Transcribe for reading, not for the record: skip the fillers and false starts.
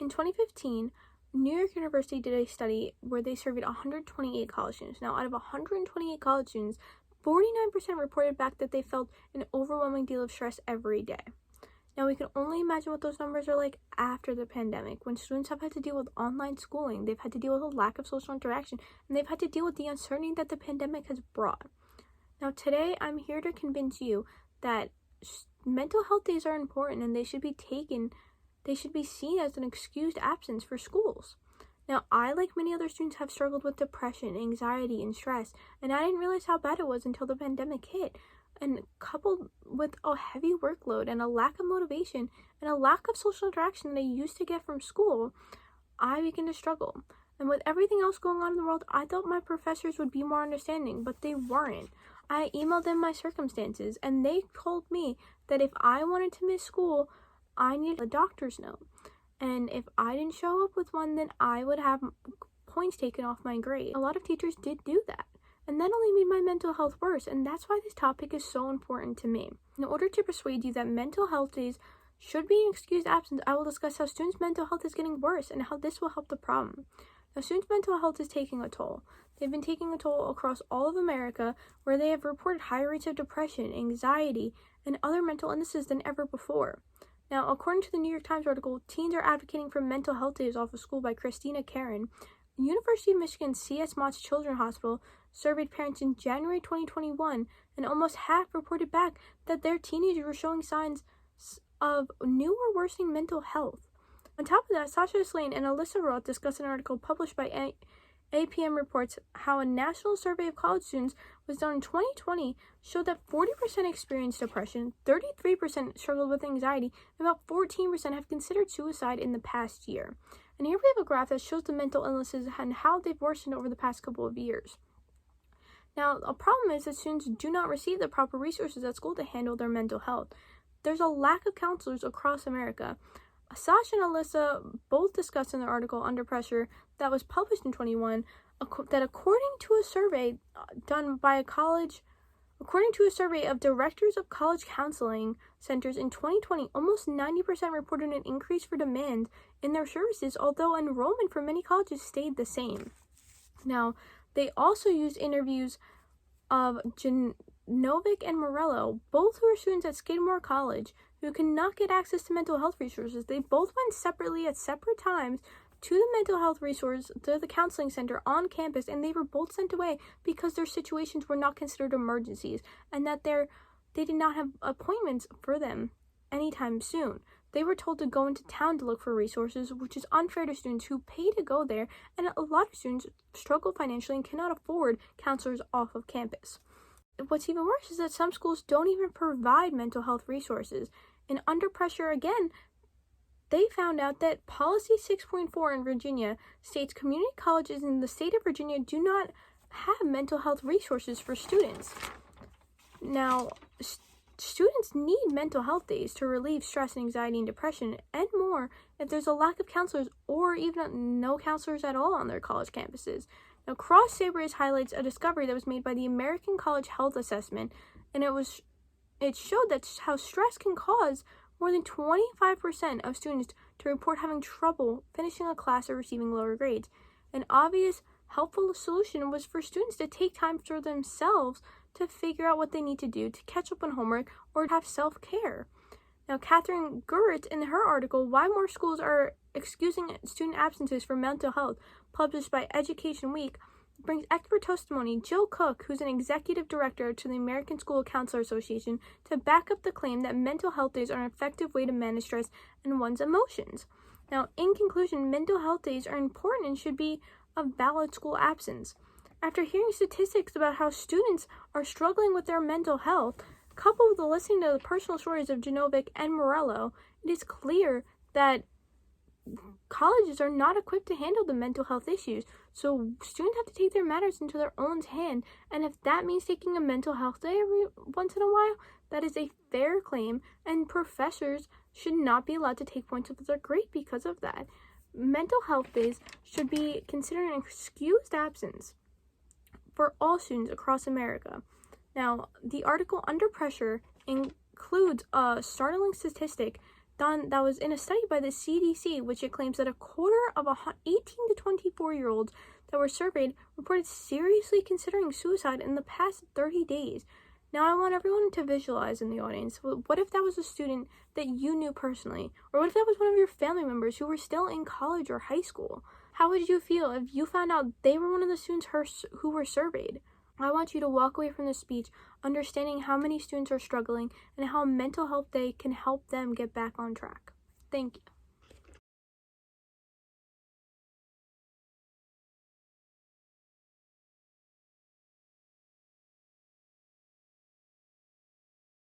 In 2015, New York University did a study where they surveyed 128 college students. Now, out of 128 college students, 49% reported back that they felt an overwhelming deal of stress every day. Now, we can only imagine what those numbers are like after the pandemic, when students have had to deal with online schooling, they've had to deal with a lack of social interaction, and they've had to deal with the uncertainty that the pandemic has brought. Now, today, I'm here to convince you that mental health days are important and they should be seen as an excused absence for schools. Now, I, like many other students, have struggled with depression, anxiety, and stress, and I didn't realize how bad it was until the pandemic hit. And coupled with a heavy workload and a lack of motivation and a lack of social interaction that I used to get from school, I began to struggle. And with everything else going on in the world, I thought my professors would be more understanding, but they weren't. I emailed them my circumstances, and they told me that if I wanted to miss school, I needed a doctor's note. And if I didn't show up with one, then I would have points taken off my grade. A lot of teachers did do that. And that only made my mental health worse, and that's why this topic is so important to me. In order to persuade you that mental health days should be an excused absence, I will discuss how students' mental health is getting worse and how this will help the problem. Now, students' mental health is taking a toll. They've been taking a toll across all of America, where they have reported higher rates of depression, anxiety, and other mental illnesses than ever before. Now, according to the New York Times article, Teens Are Advocating for Mental Health Days Off of School by Christina Karen, University of Michigan C.S. Motts Children's Hospital surveyed parents in January 2021, and almost half reported back that their teenagers were showing signs of new or worsening mental health. On top of that, Sasha Slane and Alyssa Roth discussed an article published by APM Reports how a national survey of college students was done in 2020 showed that 40% experienced depression, 33% struggled with anxiety, and about 14% have considered suicide in the past year. And here we have a graph that shows the mental illnesses and how they've worsened over the past couple of years. Now, a problem is that students do not receive the proper resources at school to handle their mental health. There's a lack of counselors across America. Sasha and Alyssa both discussed in their article Under Pressure that was published in 2021 that according to a survey of directors of college counseling centers in 2020, almost 90% reported an increase for demand in their services, although enrollment for many colleges stayed the same. Now, they also used interviews of Janovic and Morello, both who are students at Skidmore College, who cannot get access to mental health resources. They both went separately at separate times to the mental health resource, to the counseling center on campus, and they were both sent away because their situations were not considered emergencies, and that they did not have appointments for them anytime soon. They were told to go into town to look for resources, which is unfair to students who pay to go there, and a lot of students struggle financially and cannot afford counselors off of campus. What's even worse is that some schools don't even provide mental health resources. And Under Pressure again, they found out that Policy 6.4 in Virginia states community colleges in the state of Virginia do not have mental health resources for students. Now, students need mental health days to relieve stress, anxiety, and depression, and more if there's a lack of counselors or even no counselors at all on their college campuses. Now, Cross Sabres highlights a discovery that was made by the American College Health Assessment, and it showed that how stress can cause more than 25% of students to report having trouble finishing a class or receiving lower grades. An obvious, helpful solution was for students to take time for themselves to figure out what they need to do to catch up on homework or to have self-care. Now, Catherine Gurrit, in her article, Why More Schools Are Excusing Student Absences for Mental Health, published by Education Week, brings expert testimony. Jill Cook, who's an executive director to the American School Counselor Association, to back up the claim that mental health days are an effective way to manage stress and one's emotions. Now, in conclusion, mental health days are important and should be a valid school absence. After hearing statistics about how students are struggling with their mental health, coupled with listening to the personal stories of Janovic and Morello, it is clear that colleges are not equipped to handle the mental health issues, so students have to take their matters into their own hand, and if that means taking a mental health day every once in a while, that is a fair claim, and professors should not be allowed to take points off their grade because of that. Mental health days should be considered an excused absence for all students across America. Now, the article Under Pressure includes a startling statistic that was in a study by the CDC, which it claims that a quarter of 18 to 24-year-olds that were surveyed reported seriously considering suicide in the past 30 days. Now I want everyone to visualize in the audience, what if that was a student that you knew personally? Or what if that was one of your family members who were still in college or high school? How would you feel if you found out they were one of the students who were surveyed? I want you to walk away from this speech understanding how many students are struggling and how mental health day can help them get back on track. Thank you.